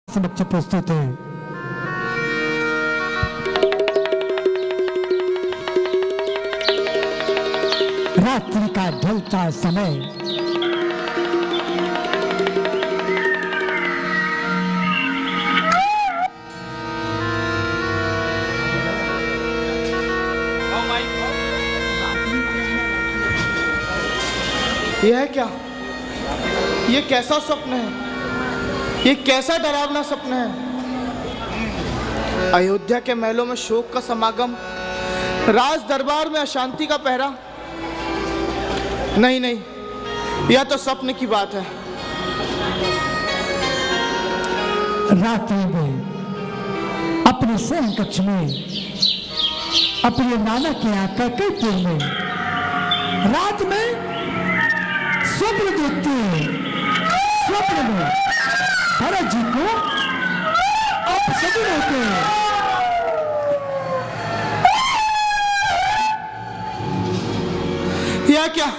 समक्ष प्रस्तुत है। रात्रि का ढलता समय यह है क्या? ये कैसा स्वप्न है? ये कैसा डरावना स्वप्न है? अयोध्या के महलों में शोक का समागम, राज दरबार में अशांति का पहरा। नहीं नहीं, यह तो स्वप्न की बात है। रात्रि में अपने शयन कक्ष में अपने नाना के यहाँ कैकईपुर में रात में स्वप्न देखते हैं। स्वप्न में भरत जी को अपशकुन होते हैं। यह क्या?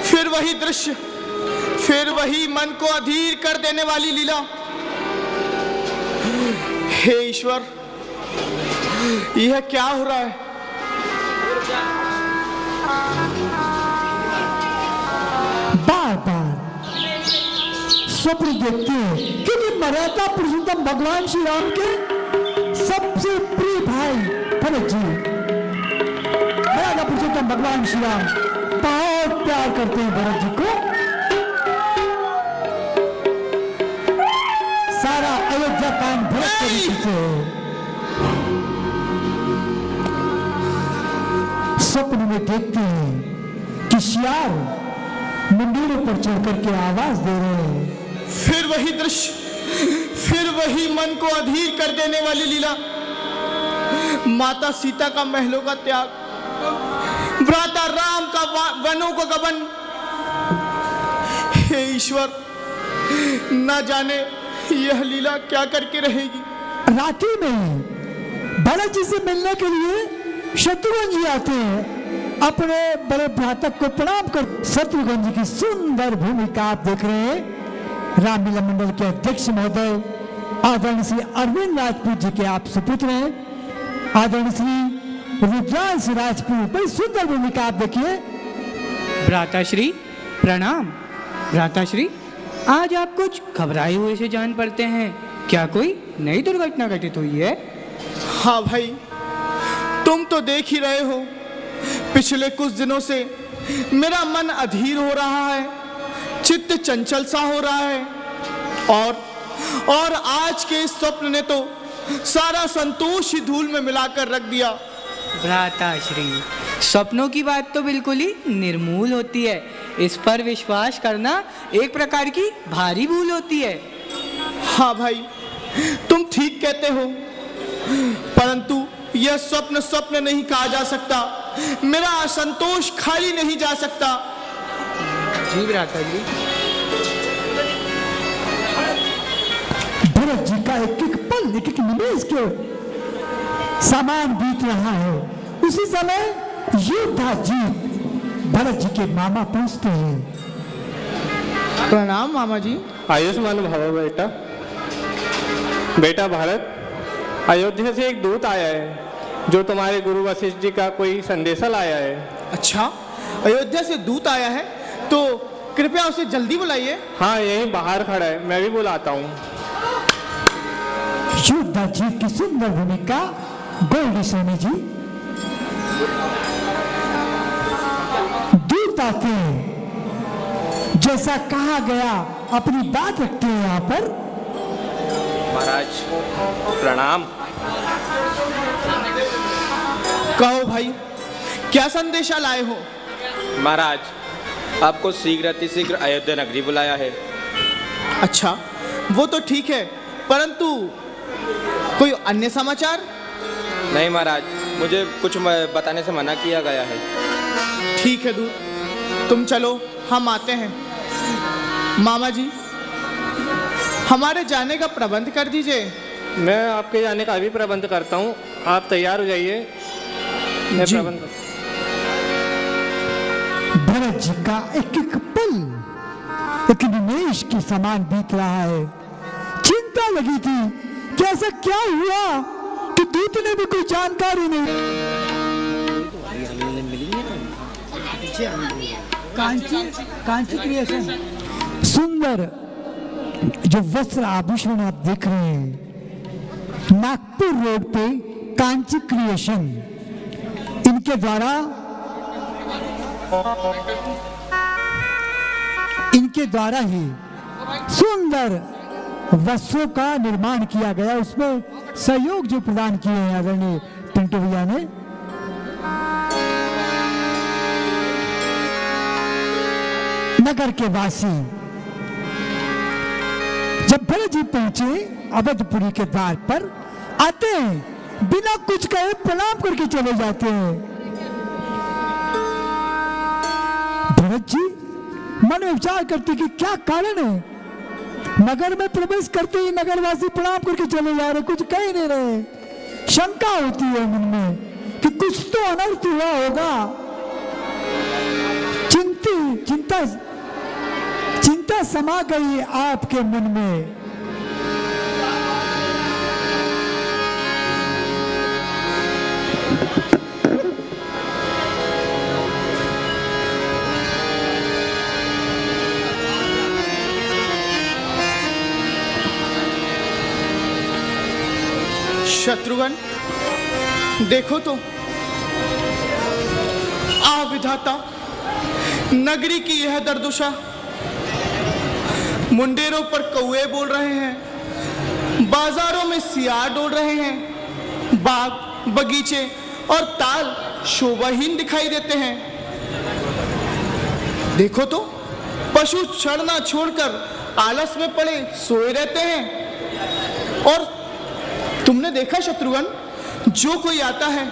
फिर वही दृश्य, फिर वही मन को अधीर कर देने वाली लीला। हे ईश्वर, यह क्या हो रहा है? बार बार स्वप्न देखते हैं क्योंकि मर्यादा पुरुषोत्तम भगवान श्री राम के सबसे प्रिय भाई भरत जी, मर्यादा पुरुषोत्तम भगवान श्री राम बहुत प्यार करते हैं भरत जी को। सारा अयोध्या काम भरत के रीति से है। स्वप्न में देखते हैं कि शियार मंदिरों पर चढ़ करके आवाज दे रहे हैं। फिर वही दृश्य, फिर वही मन को अधीर कर देने वाली लीला। माता सीता का महलों का त्याग, भ्राता राम का वनों का गमन। हे ईश्वर, न जाने यह लीला क्या करके रहेगी। रात्रि में भरत जी से मिलने के लिए शत्रुघ्न जी आते हैं। अपने बड़े भ्रातक को प्रणाम कर शत्रुघ्न जी की सुंदर भूमिका आप देख रहे हैं। रामलीला मंडल के अध्यक्ष महोदय आदरणीय श्री अरविंद राजपूत जी के आप सुपुत्र हैं। आदरणीय श्री रुद्रांश राजपूत, बड़ी सुंदर भूमिका आप देखिए। भ्राताश्री प्रणाम। भ्राताश्री, आज आप कुछ घबराए हुए से जान पड़ते हैं। क्या कोई नई दुर्घटना घटित हुई है? हाँ भाई, तुम तो देख ही रहे हो, पिछले कुछ दिनों से मेरा मन अधीर हो रहा है, चित्त चंचल सा हो रहा है। और आज के इस स्वप्न ने तो सारा संतोष ही धूल में मिलाकर रख दिया। भ्राताश्री, सपनों की बात तो बिल्कुल ही निर्मूल होती है। इस पर विश्वास करना एक प्रकार की भारी भूल होती है। हाँ भाई, तुम ठीक कहते हो, परंतु यह स्वप्न स्वप्न नहीं कहा जा सकता। मेरा असंतोष खाली नहीं जा सकता। जी भ्राताश्री। भरत जी का एक एक पल, एक एक निमेष के सामान बीत रहा है। उसी समय योद्धा जी भरत जी के मामा पहुंचते हैं। प्रणाम मामा जी। आयुष्मान भव बेटा। बेटा भरत, अयोध्या से एक दूत आया है जो तुम्हारे गुरु वशिष्ठ जी का कोई संदेशा लाया है। अच्छा, अयोध्या से दूत आया है तो कृपया उसे जल्दी बुलाइए। हाँ, यहीं बाहर खड़ा है, मैं भी बुलाता हूँ। योद्धा जी की सुंदर भूमिका गोल्डी सोनी जी। दूत आते हैं, जैसा कहा गया अपनी बात रखते हैं। यहाँ पर महाराज प्रणाम। कहो भाई, क्या संदेशा लाए हो? महाराज, आपको शीघ्र अतिशीघ्र अयोध्या नगरी बुलाया है। अच्छा, वो तो ठीक है, परंतु कोई अन्य समाचार? नहीं महाराज, मुझे कुछ बताने से मना किया गया है। ठीक है दूत, तुम चलो, हम आते हैं। मामा जी, हमारे जाने का प्रबंध कर दीजिए। मैं आपके जाने का अभी प्रबंध करता हूँ, आप तैयार हो जाइए, मैं प्रबंध। भरत जी का एक एक पल, एक निमेष के समान बीत रहा है। चिंता लगी थी कि ऐसा क्या हुआ कि दूत ने भी कोई जानकारी नहीं। कांची क्रिएशन सुंदर जो वस्त्र आभूषण आप देख रहे हैं, नागपुर रोड पे कांची क्रिएशन, इनके द्वारा ही सुंदर वस्त्रों का निर्माण किया गया। उसमें सहयोग जो प्रदान किए हैं आदरणीय पिंटू भैया ने। नगर के वासी जब भरत जी पहुंचे अवधपुरी के द्वार पर, आते हैं बिना कुछ कहे प्रणाम करके चले जाते हैं। भरत जी मन में विचार करते कि क्या कारण है, नगर में प्रवेश करते ही नगरवासी प्रणाम करके चले जा रहे, कुछ कह ही नहीं रहे। शंका होती है मन में कि कुछ तो अनर्थ हुआ होगा। चिंता समा गई आपके मन में। शत्रुघ्न देखो तो, आ विधाता, नगरी की यह दरदुशा। मुंडेरों पर कौए बोल रहे हैं, बाजारों में सियार डोल रहे हैं, बाग बगीचे और ताल शोभाहीन दिखाई देते हैं। देखो तो, पशु चढ़ना छोड़कर आलस में पड़े सोए रहते हैं। और तुमने देखा शत्रुघ्न, जो कोई आता है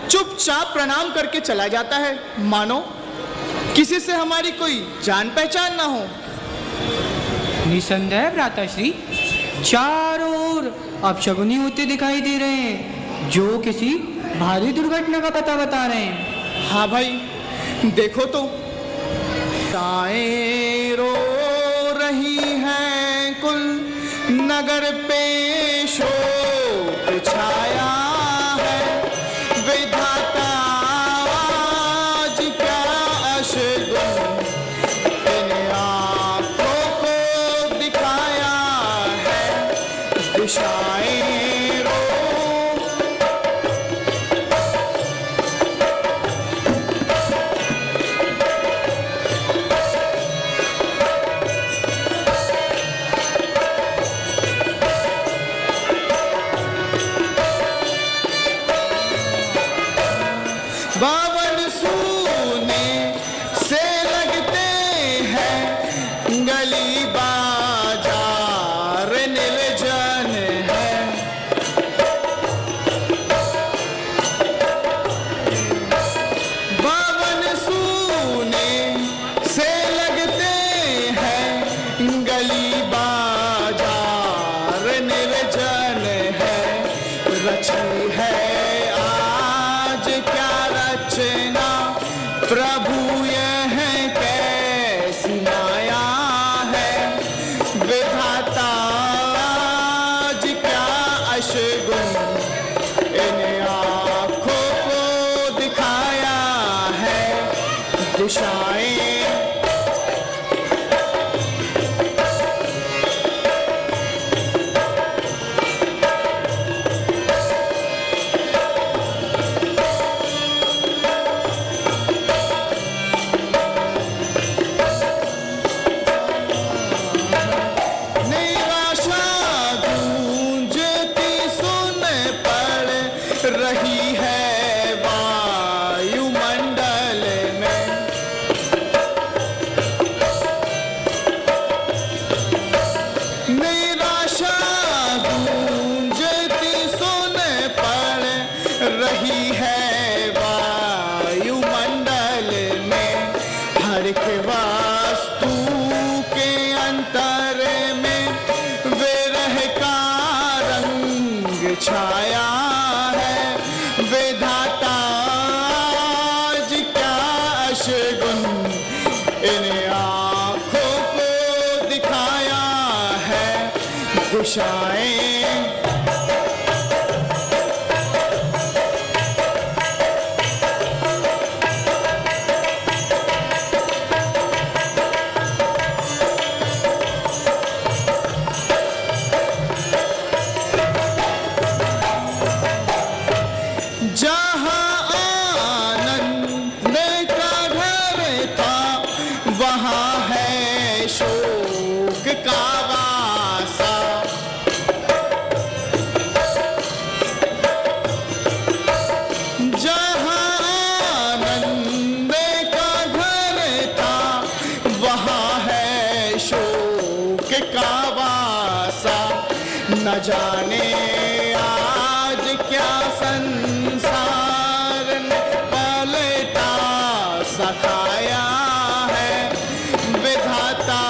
चुपचाप प्रणाम करके चला जाता है, मानो किसी से हमारी कोई जान पहचान ना हो। निसंदेह भ्राताश्री, चारों ओर अपशगुनी होते दिखाई दे रहे हैं, जो किसी भारी दुर्घटना का पता बता रहे हैं। हाँ भाई, देखो तो, ताएं रो रही हैं, कुल नगर पे शोक छाया है। विधाता आज क्या अशगुन इन आँखों को दिखाया है। दिशाएं रो, बावन सूने से लगते हैं, गली बाजार निर्जन है। बावन सूने से लगते हैं, गली बाजार निर्जन है। रची है आज क्या रचना, प्रभु यह कैसी माया है। विधाता आज क्या अशगुन इन आँखों को दिखाया है। दिशाएं रही है वायुमंडल में। निराशा गूंजती सुन पड़ रही है वायुमंडल में। हर एक वस्तु के अंतर में विरह का रंग छाया है। विधाता आज क्या अशगुन इन आँखों को दिखाया है। दिशाएं। जहाँ आनंद का घर था वहाँ है शोक का वासा। जहाँ आनंद का घर था वहाँ है शोक का वासा। न जाने आज क्या संसार ने पलटा सखाया है। विधाता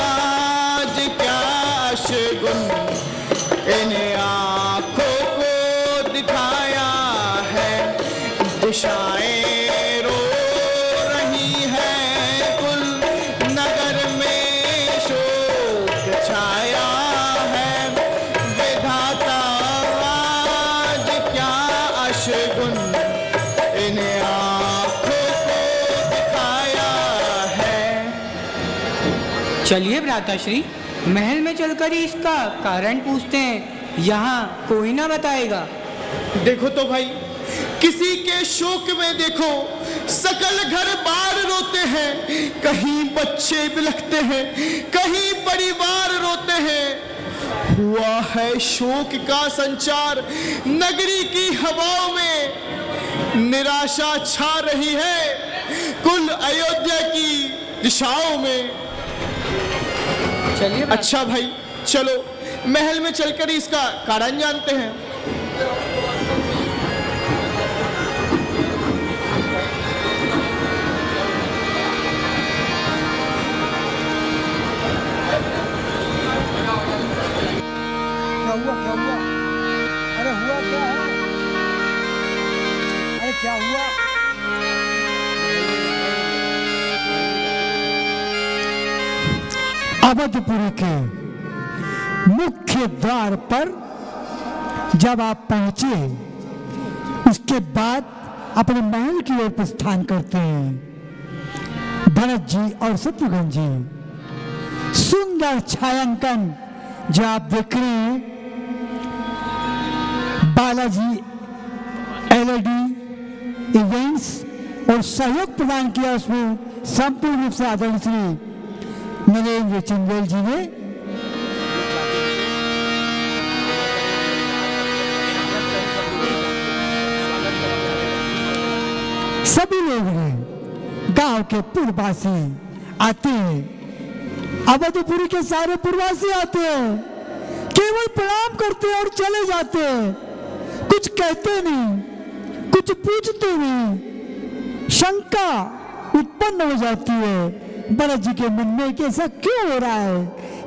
आज क्या शगुन इन आँखों को दिखाया है। दिशाएं रो रही हैं कुल नगर में शोक छाया है। विधाता आज क्या अशगुन इन आँखों को दिखाया है। चलिए भ्राताश्री, महल में चलकर ही इसका कारण पूछते हैं। यहाँ कोई ना बताएगा। देखो तो भाई, किसी के शोक में देखो सकल घर बार रोते हैं। कहीं बच्चे बिलखते हैं, कहीं परिवार रोते हैं। हुआ है शोक का संचार नगरी की हवाओं में। निराशा छा रही है कुल अयोध्या की दिशाओं में। चलिए अच्छा भाई, चलो महल में चलकर ही इसका कारण जानते हैं। क्या हुआ? अरे हुआ क्या है? अरे क्या हुआ? अवधपुरी के मुख्य द्वार पर जब आप पहुंचे, उसके बाद अपने महल की ओर प्रस्थान करते हैं। भरत जी और शत्रुघ्न जी, सुंदर छायांकन जो आप देख रहे हैं, बालाजी एलईडी इवेंट्स और सहयोग प्रदान किया उसमें संपूर्ण रूप से आदरणीय श्री नरेंद्र चंदेल जी ने। सभी लोग ने, गांव के पूर्ववासी आते हैं, अवधपुरी के सारे पूर्ववासी आते हैं, केवल प्रणाम करते हैं और चले जाते हैं। कुछ कहते नहीं, कुछ पूछते नहीं। शंका उत्पन्न हो जाती है भरत जी के मन में कि ऐसा क्यों हो रहा है,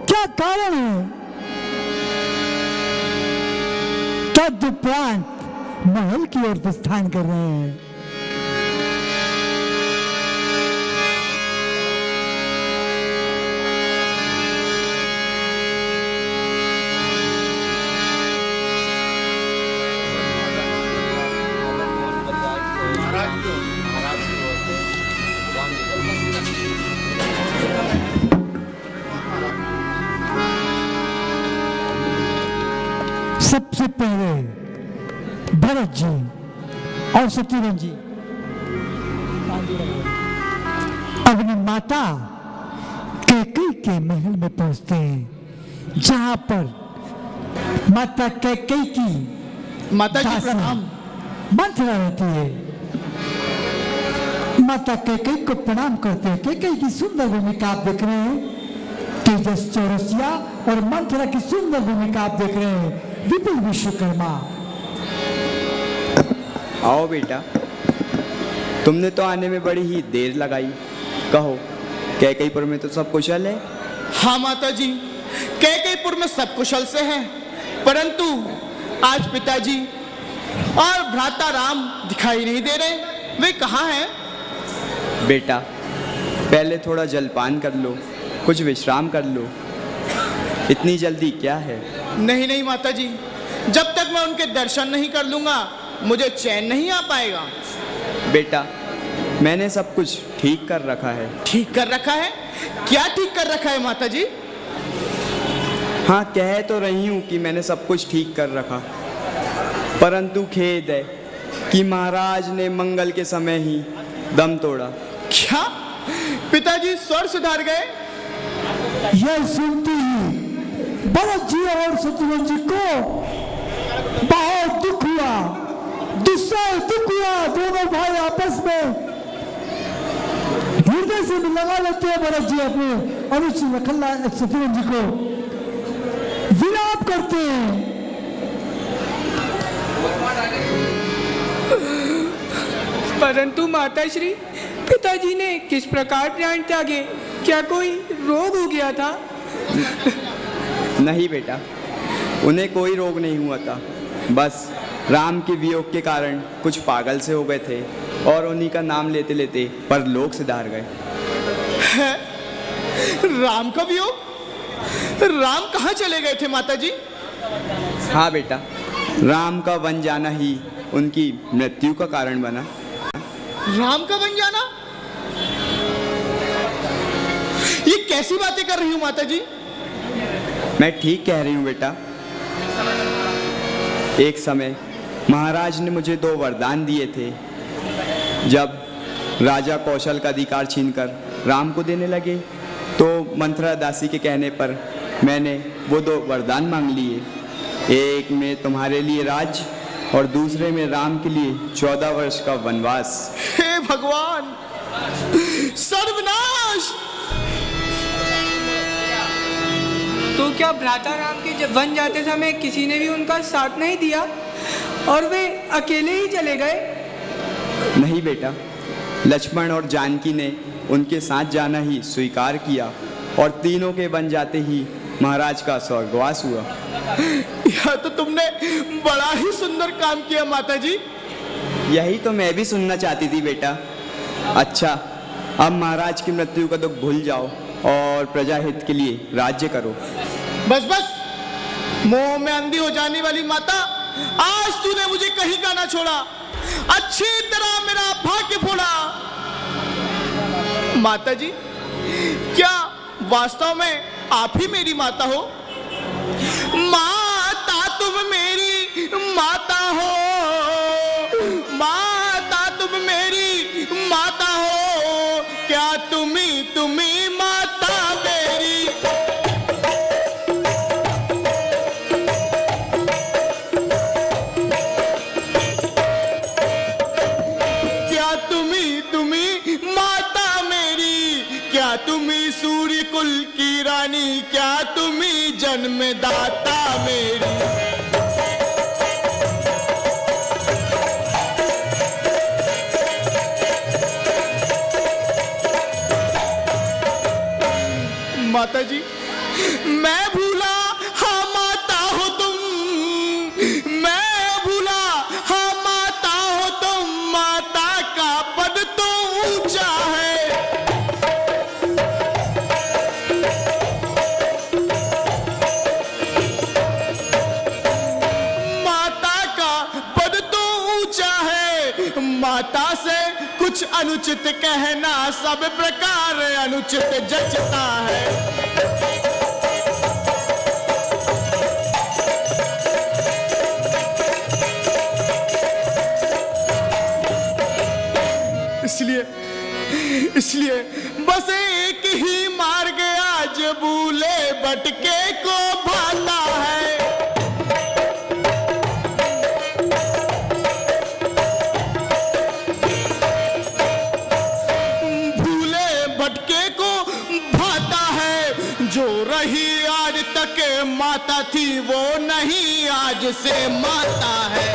क्या कारण है। तदुपरांत महल की ओर प्रस्थान कर रहे हैं। सबसे पहले भरत जी और शत्रुघ्न जी अपनी माता कैकेयी के महल में पहुंचते हैं, जहां पर माता कैकेयी की माता जी प्रणाम। मंथरा रहती है। माता कैकेयी को प्रणाम करते हैं। कैकेयी की सुंदर भूमिका आप देख रहे हैं, तेजस चौरसिया, और मंथरा की सुंदर भूमिका आप देख रहे हैं, विपुल विश्वकर्मा। आओ बेटा, तुमने तो आने में बड़ी ही देर लगाई। कहो, कैकेयीपुर में तो सब कुशल है? हाँ माता जी, कैकेयीपुर में सब कुशल से है, परंतु आज पिताजी और भ्राता राम दिखाई नहीं दे रहे। वे कहाँ हैं? बेटा, पहले थोड़ा जलपान कर लो, कुछ विश्राम कर लो। इतनी जल्दी क्या है? नहीं नहीं माता जी, जब तक मैं उनके दर्शन नहीं कर लूंगा मुझे चैन नहीं आ पाएगा। बेटा, मैंने सब कुछ ठीक कर रखा है। ठीक कर रखा है? क्या ठीक कर रखा है माता जी? हाँ, कह तो रही हूँ कि मैंने सब कुछ ठीक कर रखा, परंतु खेद है कि महाराज ने मंगल के समय ही दम तोड़ा। क्या पिताजी स्वर सुधार गए? यह सुनते ही भरत जी और शत्रुघ्न जी को बहुत दुख हुआ, दुख हुआ। दोनों भाई आपस में हृदय से लगा लेते हैं। भरत जी अपने अनुज शत्रुघ्न जी को विलाप करते हैं। परंतु माताश्री, पिताजी ने किस प्रकार प्राण त्यागे? क्या कोई रोग हो गया था? नहीं बेटा, उन्हें कोई रोग नहीं हुआ था, बस राम के वियोग के कारण कुछ पागल से हो गए थे और उन्हीं का नाम लेते लेते परलोक से धार गए। राम का वियोग? राम कहाँ चले गए थे माता जी? हाँ बेटा, राम का वन जाना ही उनकी मृत्यु का कारण बना। राम का बन जाना? ये कैसी बातें कर रही हूँ माता जी? मैं ठीक कह रही हूँ बेटा। एक समय महाराज ने मुझे 2 वरदान दिए थे। जब राजा कौशल का अधिकार छीनकर राम को देने लगे तो मंथरा दासी के कहने पर मैंने वो 2 वरदान मांग लिए। एक में तुम्हारे लिए राज और दूसरे में राम के लिए 14 वर्ष का वनवास। हे भगवान, सर्वनाश! तो क्या भ्राता राम के जब वन जाते समय किसी ने भी उनका साथ नहीं दिया और वे अकेले ही चले गए? नहीं बेटा, लक्ष्मण और जानकी ने उनके साथ जाना ही स्वीकार किया और तीनों के बन जाते ही महाराज का स्वर्गवास हुआ। यह तो तुमने बड़ा ही सुंदर काम किया माता जी। यही तो मैं भी सुनना चाहती थी बेटा। अच्छा, अब महाराज की मृत्यु का दुख भूल जाओ और प्रजा हित के लिए राज्य करो। बस बस, मोह में अंधी हो जाने वाली माता, आज तूने मुझे कहीं का ना छोड़ा, अच्छी तरह मेरा भाग्य फोड़ा। माता जी, क्या वास्तव में आप ही मेरी माता हो? माता तुम मेरी माता हो, माता तुम मेरी माता हो, क्या तुम्ही माता मेरी? क्या तुम्ही माता मेरी? क्या तुम्ही सूर्य कुल की रानी? क्या तुम्ही जन्मदाता मेरी? माता जी, मैं भूला हाँ माता हो तुम, मैं भूला हाँ माता हो तुम, माता का पद तो ऊंचा है। माता का पद तो ऊंचा है, माता से कुछ अनुचित कहना सब प्रकार अनुचित जचता है। इसलिए बस एक ही मार्ग आज भूले भटके को भाता है। भूले भटके को भाता है, जो रही आज तक माता थी वो नहीं आज से माता है।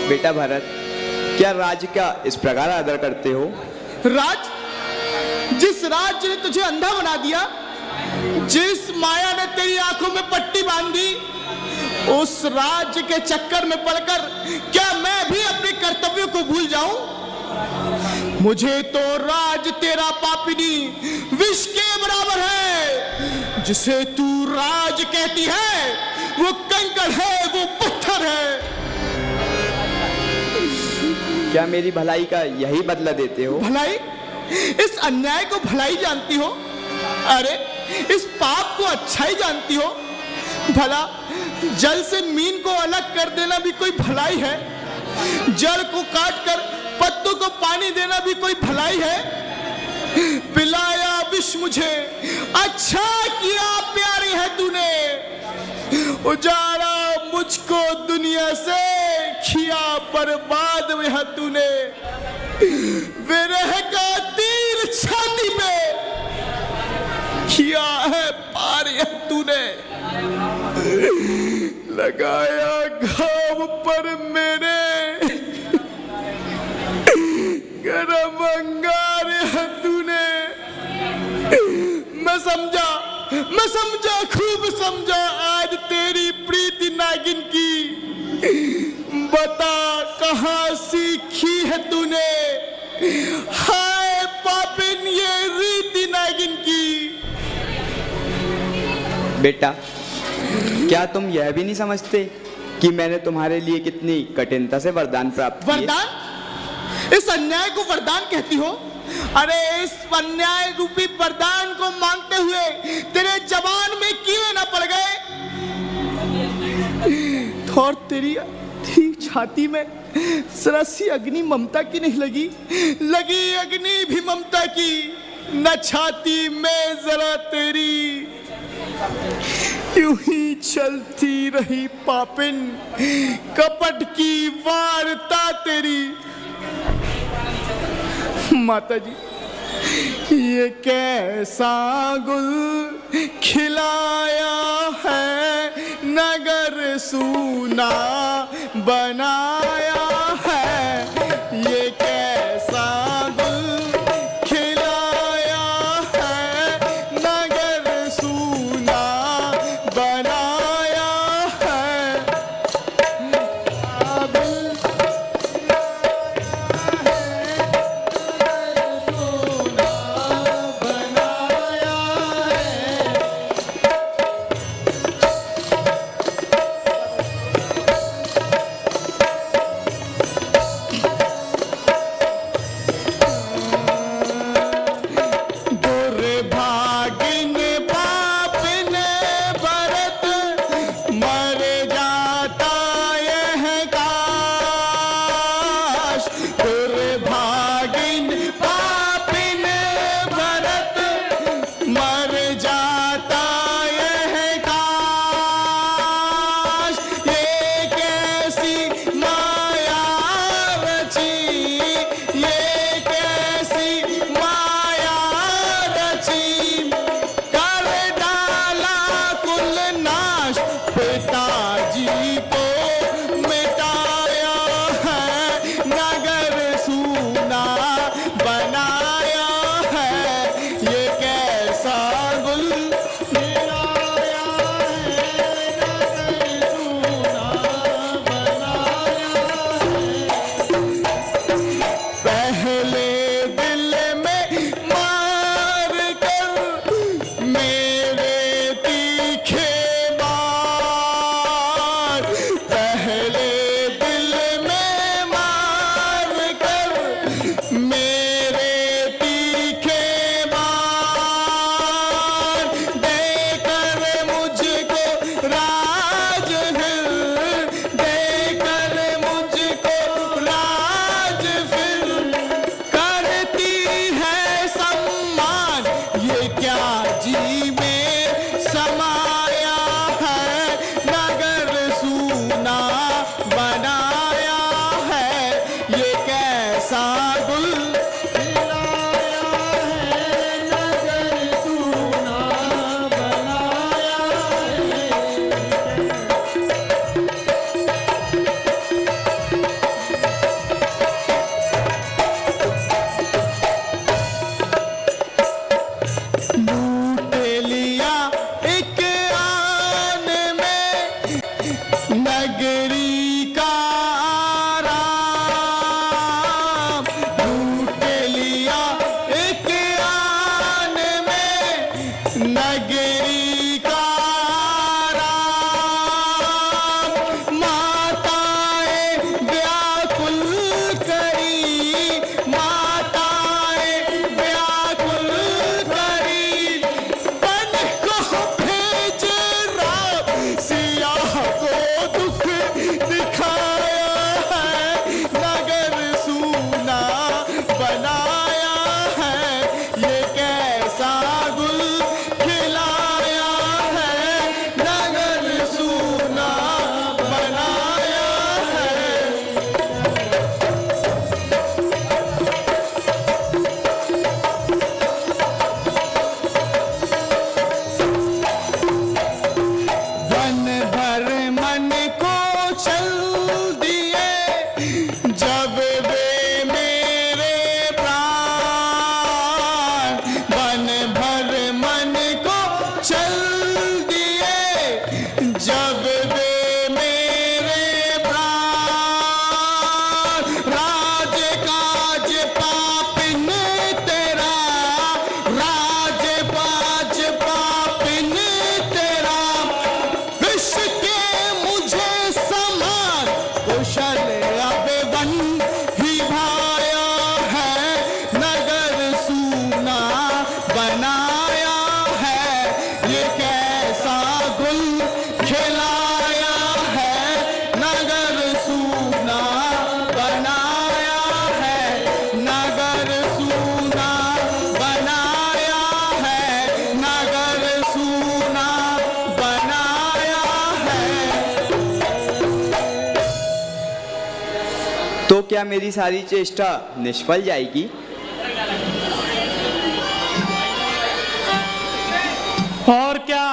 बेटा भरत, क्या राज्य का इस प्रकार आदर करते हो? राज? जिस राज्य ने तुझे अंधा बना दिया, जिस माया ने तेरी आंखों में पट्टी बांधी, उस राज्य के चक्कर में पड़कर क्या मैं भी अपने कर्तव्यों को भूल जाऊं? मुझे तो राज तेरा पापिनी विष के बराबर है। जिसे तू राज कहती है वो कंकड़ है, वो पत्थर है। क्या मेरी भलाई का यही बदला देते हो? भलाई? इस अन्याय को भलाई जानती हो? अरे इस पाप को अच्छाई जानती हो? भला जल से मीन को अलग कर देना भी कोई भलाई है? जड़ को काटकर पत्तों को पानी देना भी कोई भलाई है? पिलाया विष मुझे, अच्छा किया प्यारी है तूने। उजाड़ा मुझको दुनिया से, किया बर्बाद है तूने। विरह का तीर छाती में किया है पार है तूने। लगाया घाव पर मेरे गरम अंगार है तूने। मैं समझा खूब समझा आज तेरी प्रीति नागिन की। बता कहाँ सीखी है तूने, हाय पापिन ये रीति नागिन की। बेटा, क्या तुम यह भी नहीं समझते कि मैंने तुम्हारे लिए कितनी कठिनता से वरदान प्राप्त किए? वरदान? इस अन्याय को वरदान कहती हो? अरे इस अन्याय रूपी वरदान को मांगते हुए तेरे जवान में कीड़े न पड़ गए और तेरी छाती में जरा सी अग्नि ममता की नहीं लगी? लगी अग्नि भी ममता की, न छाती में जरा तेरी। यूं ही चलती रही पापिन कपट की वार्ता तेरी। माता जी, ये कैसा गुल खिलाया है, नगर सूना बनाया है। ये कैसा गुल खिलाया है, नगर सूना बनाया है। तो क्या मेरी सारी चेष्टा निष्फल जाएगी? और क्या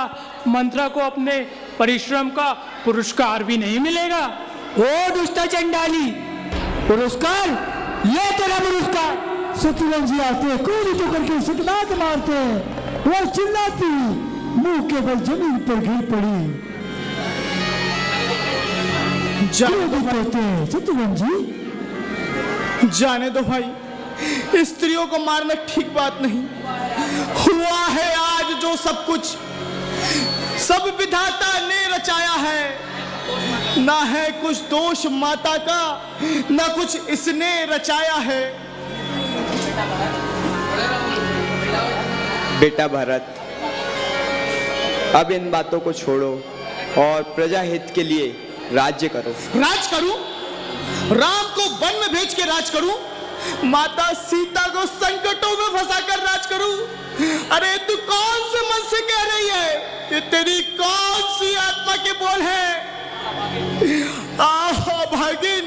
मंत्रा को अपने परिश्रम का पुरस्कार भी नहीं मिलेगा? ओ दुष्ट चंडाली, पुरस्कार, ये तेरा पुरस्कार। शत्रुघ्न जी आते कूद तो करके सुटनात मारते, वो चिल्लाती, मुंह के बल जमीन पर गिर पड़ी। शत्रुघ्न जी, जाने दो भाई, स्त्रियों को मारना ठीक बात नहीं। हुआ है आज जो सब कुछ, सब विधाता ने रचाया है। ना है कुछ दोष माता का, ना कुछ इसने रचाया है। बेटा भरत, अब इन बातों को छोड़ो और प्रजा हित के लिए राज्य करो। राज करूं? राम को वन में भेज के राज करूं? माता सीता को संकटों में फंसाकर राज करूं? अरे तू कौन से मन से कह रही है? ये तेरी कौन सी आत्मा के बोल है? आह भागिन,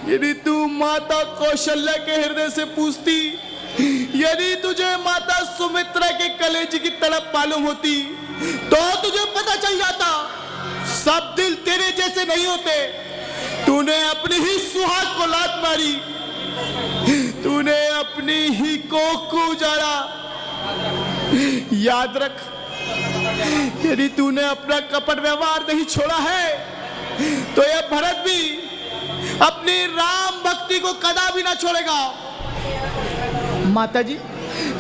यदि तू माता कौशल्या के हृदय से पूछती, यदि तुझे माता सुमित्रा के कलेजे की तड़प मालूम होती, तो तुझे पता चल जाता सब दिल तेरे जैसे नहीं होते। तूने अपनी ही सुहाग को लात मारी, तूने अपनी ही कोख को उजाड़ा। याद रख, यदि तूने अपना कपट व्यवहार नहीं छोड़ा है, तो यह भरत भी अपनी राम भक्ति को कदापि ना छोड़ेगा। माता जी,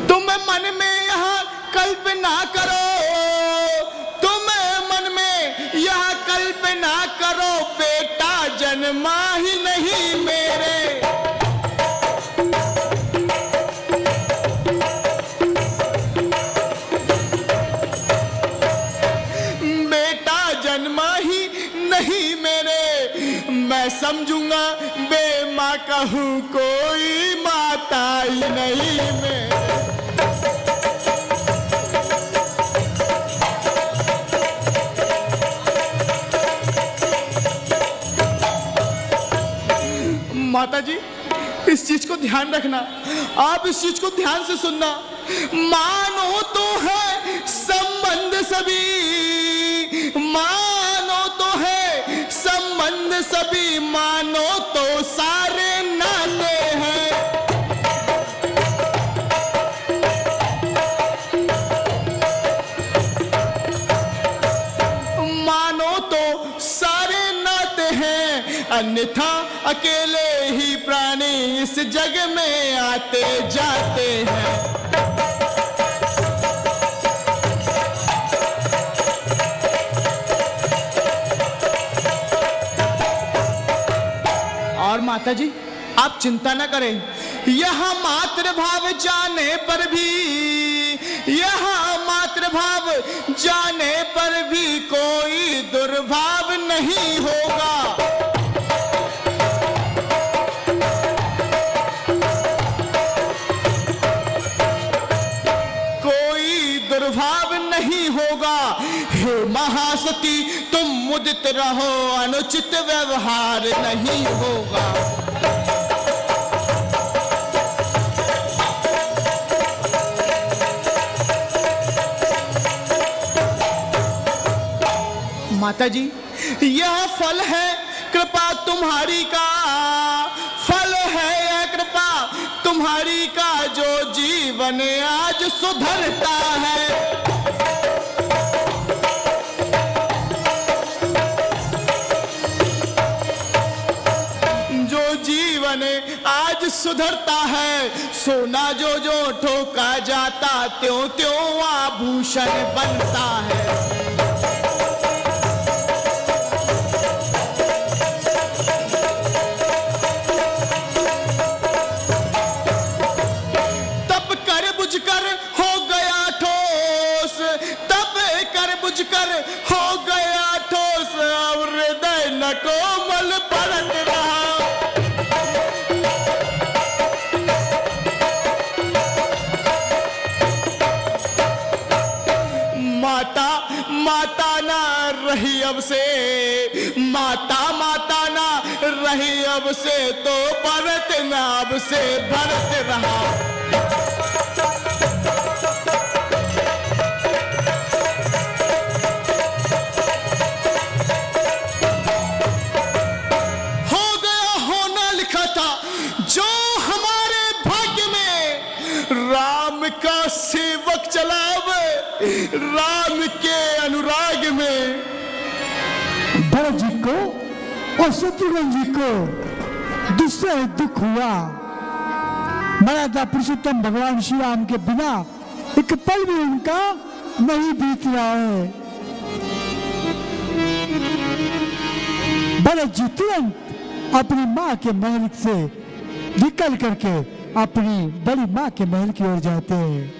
तुम मन में यहाँ कल्पना करो, तुम मन में यहाँ कल्पना करो, बेटा जन्मा ही नहीं मेरे। बेटा जन्मा ही नहीं मेरे, मैं समझूंगा बे माँ कहूँ कोई माता ही नहीं मेरे। माता जी, इस चीज को ध्यान रखना, आप इस चीज को ध्यान से सुनना। मानो तो है संबंध सभी, मानो तो है संबंध सभी, मानो तो सारे नाते हैं। मानो तो सारे नाते हैं, अन्यथा अकेले ही प्राणी इस जग में आते जाते हैं। और माता जी, आप चिंता न करें, यह मातृभाव जाने पर भी, यह मातृभाव जाने पर भी कोई दुर्भाव नहीं होगा। दुर्भाव नहीं होगा। हे महासती, तुम मुदित रहो, अनुचित व्यवहार नहीं होगा। माता जी, यह फल है कृपा तुम्हारी का, फल है यह कृपा तुम्हारी का, जो जीवन आज सुधरता है। जो जीवन आज सुधरता है, सोना जो जो ठोका जाता, त्यों त्यों आभूषण बनता है। कर हो गया ठोस, और हृदय न कोमल पलट रहा। माता माता ना रही अब से, माता माता ना नहीं अब से तो भरत नाम से भरत रहा। हो गया होना लिखा था जो हमारे भाग्य में, राम का सेवक चलावे राम के अनुराग में। भरत जी को और शत्रुघ्न जी को दूसरा दुख हुआ। मर्यादा पुरुषोत्तम भगवान श्री राम के बिना एक पल भी उनका नहीं बीत रहा है। भरत जी तुरंत अपनी माँ के महल से निकल करके अपनी बड़ी माँ के महल की ओर जाते हैं।